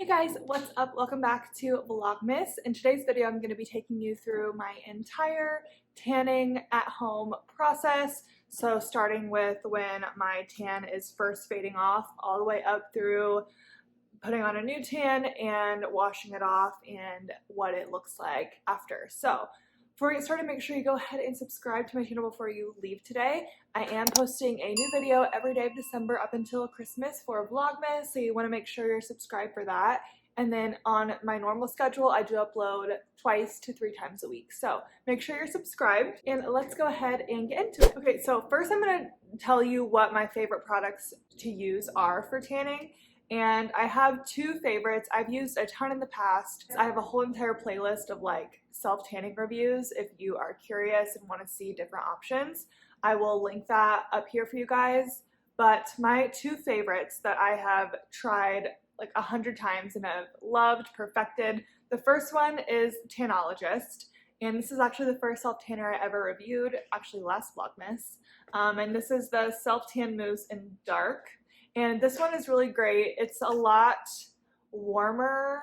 Guys, what's up? Welcome back to Vlogmas. In today's video, I'm going to be taking you through my entire tanning at home process. So starting with when my tan is first fading off, all the way up through putting on a new tan and washing it off and what it looks like after. So before we get started, make sure you go ahead and subscribe to my channel before you leave today. I am posting a new video every day of December up until Christmas for Vlogmas, so you want to make sure you're subscribed for that. And then on my normal schedule, I do upload 2 to 3 times a week. So make sure you're subscribed, and let's go ahead and get into it. Okay, so first I'm going to tell you what my favorite products to use are for tanning. And I have 2 favorites. I've used a ton in the past. I have a whole entire playlist of like self-tanning reviews if you are curious and want to see different options. I will link that up here for you guys. But my 2 favorites that I have tried like 100 times and have loved, perfected. The first one is TANOLOGIST. And this is actually the first self-tanner I ever reviewed, actually last Vlogmas. And this is the Self-Tan Mousse in Dark. And this one is really great. It's a lot warmer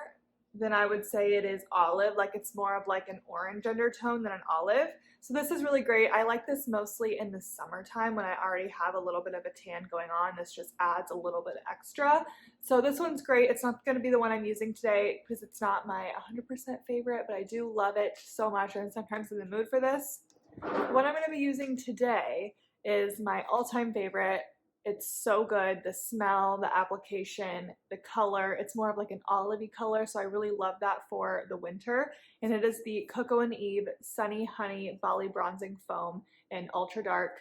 than I would say it is olive. Like it's more of like an orange undertone than an olive. So this is really great. I like this mostly in the summertime when I already have a little bit of a tan going on. This just adds a little bit extra. So this one's great. It's not going to be the one I'm using today because it's not my 100% favorite, but I do love it so much and sometimes in the mood for this. What I'm going to be using today is my all-time favorite. It's so good. The smell, the application, the color, it's more of like an olivey color, so I really love that for the winter. And it is the Coco & Eve Sunny Honey Bali Bronzing Foam in Ultra Dark,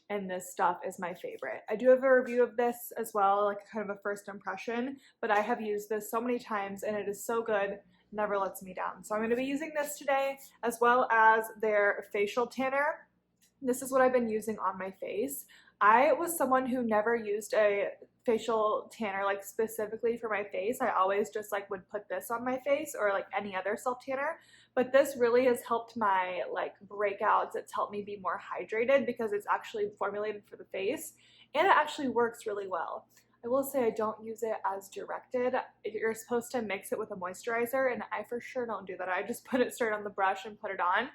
and this stuff is my favorite. I do have a review of this as well, like kind of a first impression, but I have used this so many times and it is so good, never lets me down. So I'm going to be using this today as well as their facial tanner. This is what I've been using on my face. I was someone who never used a facial tanner like specifically for my face. I always just like would put this on my face or like any other self tanner, but this really has helped my like breakouts. It's helped me be more hydrated because it's actually formulated for the face and it actually works really well. I will say I don't use it as directed. You're supposed to mix it with a moisturizer and I for sure don't do that. I just put it straight on the brush and put it on,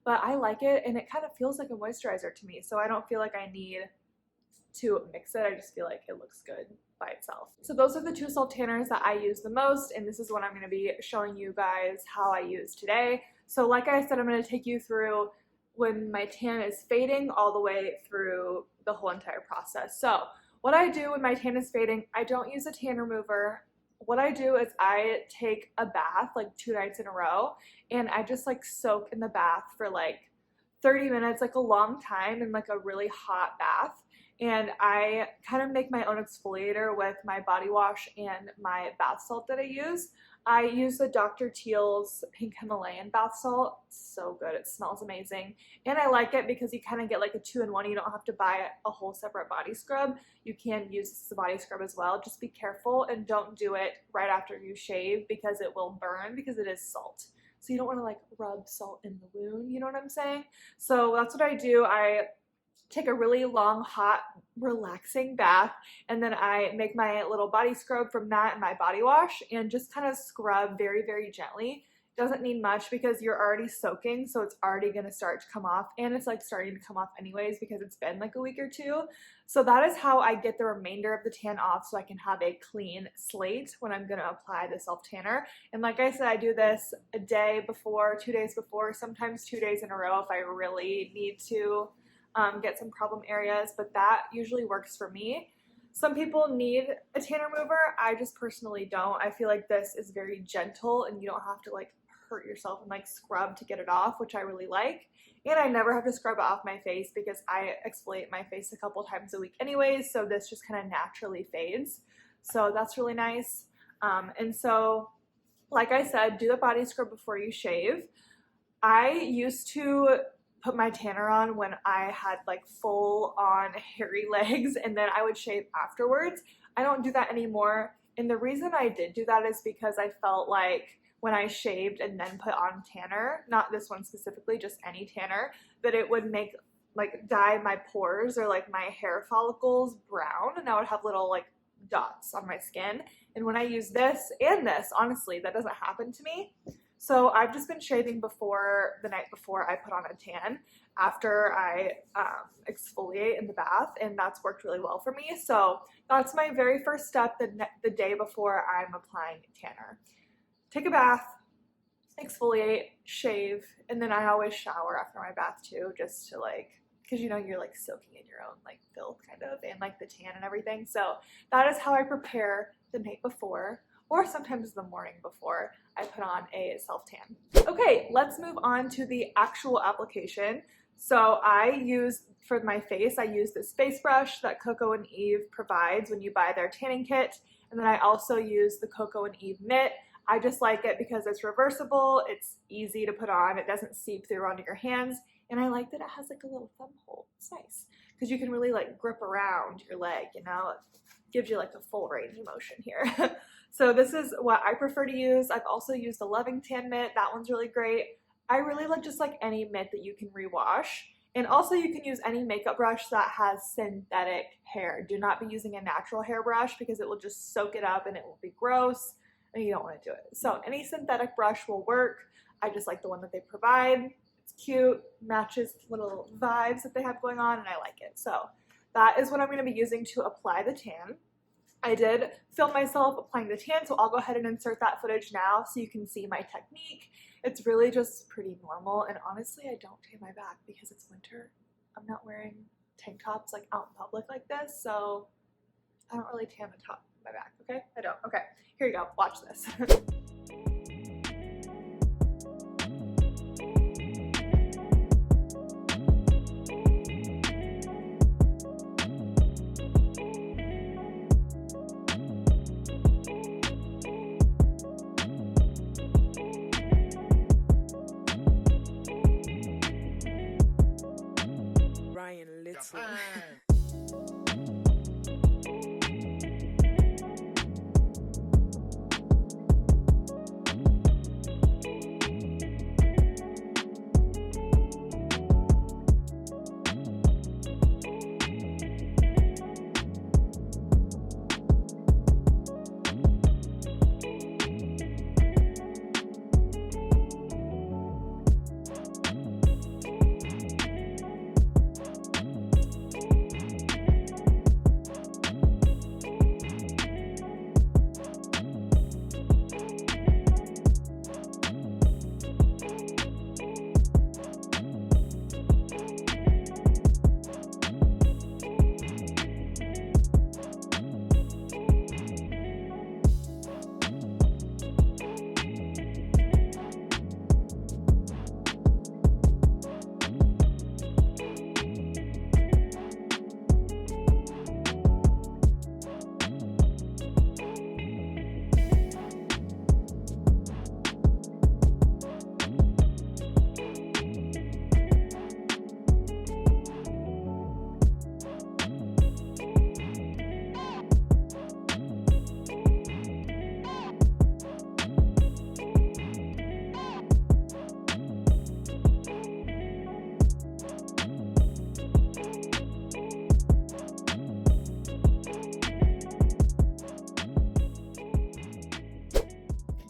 but I like it and it kind of feels like a moisturizer to me, so I don't feel like I need to mix it. I just feel like it looks good by itself. So those are the 2 self tanners that I use the most, and this is what I'm going to be showing you guys how I use today. So like I said, I'm going to take you through when my tan is fading all the way through the whole entire process. So what I do when my tan is fading, I don't use a tan remover. What I do is I take a bath like 2 nights in a row, and I just like soak in the bath for like 30 minutes, like a long time, in like a really hot bath. And I kind of make my own exfoliator with my body wash and my bath salt that I use. I use the Dr. Teal's Pink Himalayan bath salt. It's so good. It smells amazing. And I like it because you kind of get like a 2-in-1. You don't have to buy a whole separate body scrub. You can use this as a body scrub as well. Just be careful and don't do it right after you shave because it will burn because it is salt. So you don't want to like rub salt in the wound, you know what I'm saying? So that's what I do. I take a really long, hot, relaxing bath, and then I make my little body scrub from that and my body wash and just kind of scrub very, very gently. Doesn't need much because you're already soaking, so it's already going to start to come off, and it's like starting to come off anyways because it's been like a week or 2. So that is how I get the remainder of the tan off so I can have a clean slate when I'm going to apply the self tanner. And like I said, I do this a day before, 2 days before, sometimes 2 days in a row if I really need to get some problem areas, but that usually works for me. Some people need a tan remover. I just personally don't. I feel like this is very gentle and you don't have to like hurt yourself and like scrub to get it off, which I really like. And I never have to scrub it off my face because I exfoliate my face a couple times a week anyways, so this just kind of naturally fades. So that's really nice. And so like I said, do the body scrub before you shave. I used to put my tanner on when I had like full on hairy legs and then I would shave afterwards. I don't do that anymore, and the reason I did do that is because I felt like when I shaved and then put on tanner, not this one specifically, just any tanner, that it would make like dye my pores or like my hair follicles brown, and I would have little like dots on my skin. And when I use this and this, honestly, that doesn't happen to me. So I've just been shaving the night before I put on a tan after I exfoliate in the bath, and that's worked really well for me. So that's my very first step the day before I'm applying tanner. Take a bath, exfoliate, shave, and then I always shower after my bath too, just to because you're soaking in your own filth kind of, and the tan and everything. So that is how I prepare the night before, or sometimes the morning before I put on a self-tan. Okay, let's move on to the actual application. So for my face, I use this face brush that Coco and Eve provides when you buy their tanning kit. And then I also use the Coco and Eve mitt. I just like it because it's reversible, it's easy to put on, it doesn't seep through onto your hands, and I like that it has a little thumb hole. It's nice because you can really grip around your leg, it gives you a full range of motion here. So this is what I prefer to use. I've also used the Loving Tan mitt. That one's really great. I really like just any mitt that you can rewash. And also you can use any makeup brush that has synthetic hair. Do not be using a natural hairbrush because it will just soak it up and it will be gross and you don't want to do it. So any synthetic brush will work. I just like the one that they provide. It's cute, matches little vibes that they have going on, and I like it. So that is what I'm going to be using to apply the tan. I did film myself applying the tan, so I'll go ahead and insert that footage now so you can see my technique. It's really just pretty normal, and honestly, I don't tan my back because it's winter. I'm not wearing tank tops out in public like this, so I don't really tan the top of my back, okay? I don't. Okay, here you go. Watch this.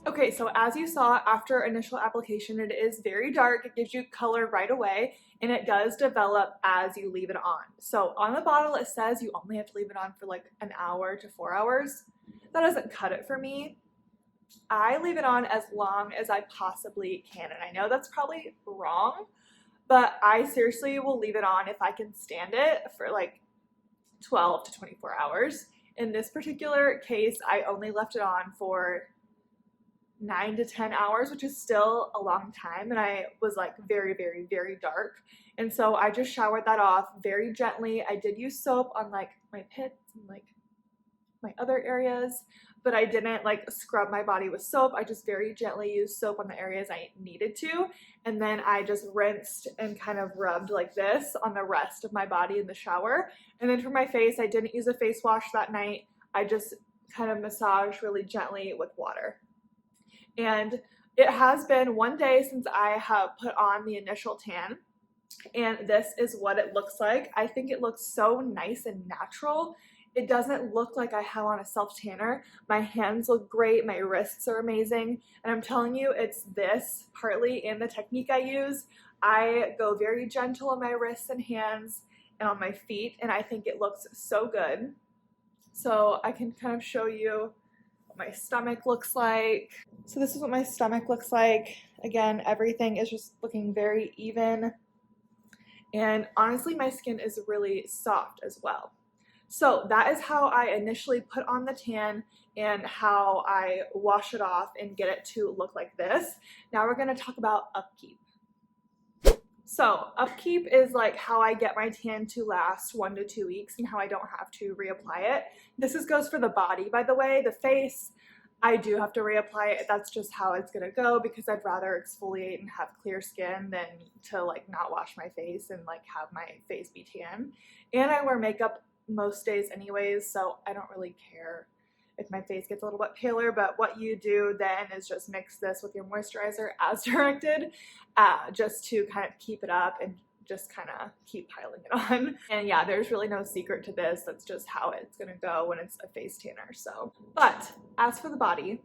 Okay, so as you saw after initial application, it is very dark. It gives you color right away, and it does develop as you leave it on. So on the bottle, it says you only have to leave it on for an hour to 4 hours. That doesn't cut it for me. I leave it on as long as I possibly can, and I know that's probably wrong, but I seriously will leave it on if I can stand it for 12 to 24 hours. In this particular case, I only left it on for 9 to 10 hours, which is still a long time, and I was very, very, very dark, and so I just showered that off very gently. I did use soap on my pits and my other areas, but I didn't scrub my body with soap. I just very gently used soap on the areas I needed to, and then I just rinsed and kind of rubbed like this on the rest of my body in the shower. And then for my face, I didn't use a face wash that night. I just kind of massaged really gently with water. And it has been 1 day since I have put on the initial tan, and this is what it looks like. I think it looks so nice and natural, it doesn't look like I have on a self-tanner. My hands look great, my wrists are amazing, and I'm telling you, it's this partly in the technique I use. I go very gentle on my wrists and hands and on my feet, and I think it looks so good. So I can kind of show you what my stomach looks like. So this is what my stomach looks like. Again, everything is just looking very even. And honestly, my skin is really soft as well. So that is how I initially put on the tan and how I wash it off and get it to look like this. Now we're going to talk about Upkeep. So Upkeep is like how I get my tan to last 1 to 2 weeks and how I don't have to reapply it. This goes for the body, by the way. The face, I do have to reapply it. That's just how it's gonna go because I'd rather exfoliate and have clear skin than to like not wash my face and like have my face be tan. And I wear makeup most days anyways, so I don't really care if my face gets a little bit paler, but what you do then is just mix this with your moisturizer as directed, just to kind of keep it up and just kind of keep piling it on. And yeah, there's really no secret to this. That's just how it's gonna go when it's a face tanner. So, but as for the body,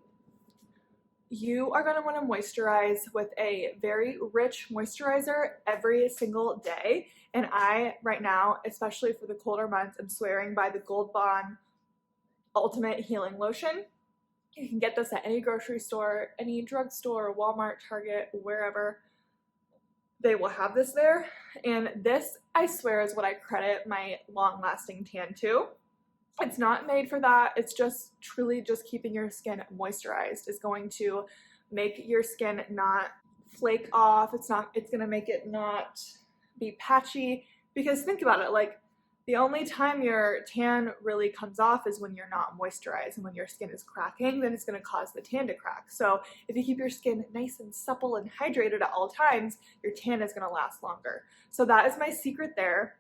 you are gonna wanna moisturize with a very rich moisturizer every single day. And I, right now, especially for the colder months, am swearing by the Gold Bond Ultimate Healing Lotion. You can get this at any grocery store, any drugstore, Walmart, Target, wherever. They will have this there. And this, I swear, is what I credit my long-lasting tan to. It's not made for that. It's just truly just keeping your skin moisturized is going to make your skin not flake off. It's gonna make it not be patchy. Because think about it, like, the only time your tan really comes off is when you're not moisturized, and when your skin is cracking, then it's going to cause the tan to crack. So if you keep your skin nice and supple and hydrated at all times, your tan is going to last longer. So that is my secret there.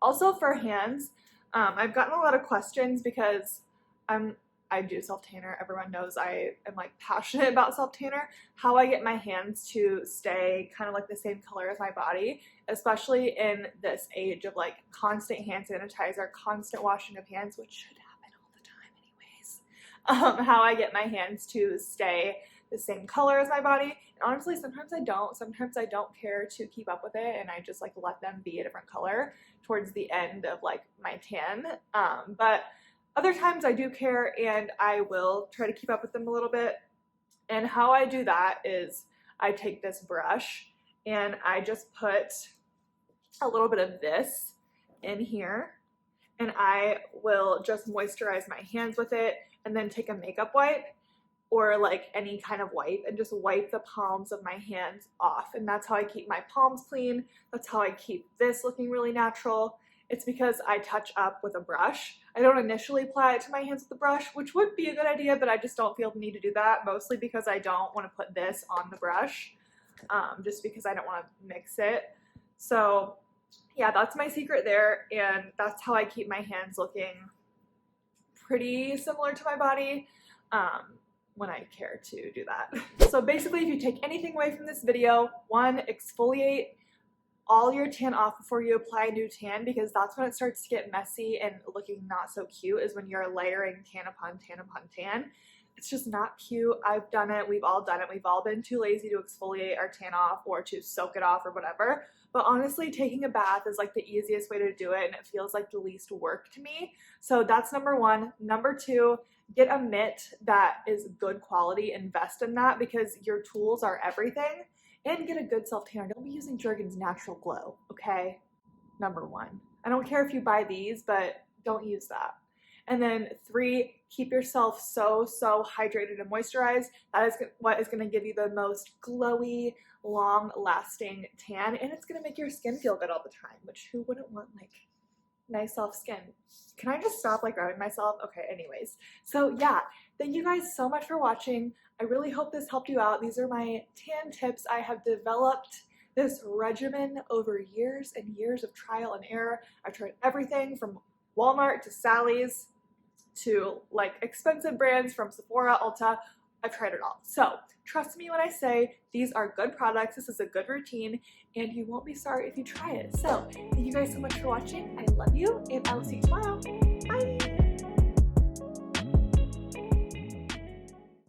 Also for hands, I've gotten a lot of questions because I do self-tanner. Everyone knows I am like passionate about self-tanner. How I get my hands to stay kind of like the same color as my body, especially in this age of like constant hand sanitizer, constant washing of hands, which should happen all the time anyways. How I get my hands to stay the same color as my body. And honestly, sometimes I don't. Sometimes I don't care to keep up with it and I just like let them be a different color towards the end of like my tan. But other times I do care and I will try to keep up with them a little bit. And how I do that is I take this brush and I just put a little bit of this in here and I will just moisturize my hands with it and then take a makeup wipe or like any kind of wipe and just wipe the palms of my hands off. And that's how I keep my palms clean. That's how I keep this looking really natural. It's because I touch up with a brush. I don't initially apply it to my hands with the brush, which would be a good idea, but I just don't feel the need to do that, mostly because I don't want to put this on the brush, just because I don't want to mix it. So yeah, that's my secret there, and that's how I keep my hands looking pretty similar to my body when I care to do that. So basically, if you take anything away from this video, 1, exfoliate all your tan off before you apply a new tan, because that's when it starts to get messy and looking not so cute, is when you're layering tan upon tan upon tan. It's just not cute. I've done it. We've all done it. We've all been too lazy to exfoliate our tan off or to soak it off or whatever. But honestly, taking a bath is like the easiest way to do it, and it feels like the least work to me. So that's number 1. Number 2, get a mitt that is good quality. Invest in that because your tools are everything. And get a good self-tanner. Don't be using Jergens Natural Glow, okay? Number 1. I don't care if you buy these, but don't use that. And then 3, keep yourself so hydrated and moisturized. That is what is going to give you the most glowy, long-lasting tan, and it's going to make your skin feel good all the time, which who wouldn't want like nice soft skin? Can I just stop like grabbing myself? Okay, anyways. So yeah, thank you guys so much for watching. I really hope this helped you out. These are my tan tips. I have developed this regimen over years and years of trial and error. I've tried everything from Walmart to Sally's to like expensive brands from Sephora, Ulta, I've tried it all. So trust me when I say these are good products, this is a good routine, and you won't be sorry if you try it. So thank you guys so much for watching. I love you, and I will see you tomorrow. Bye!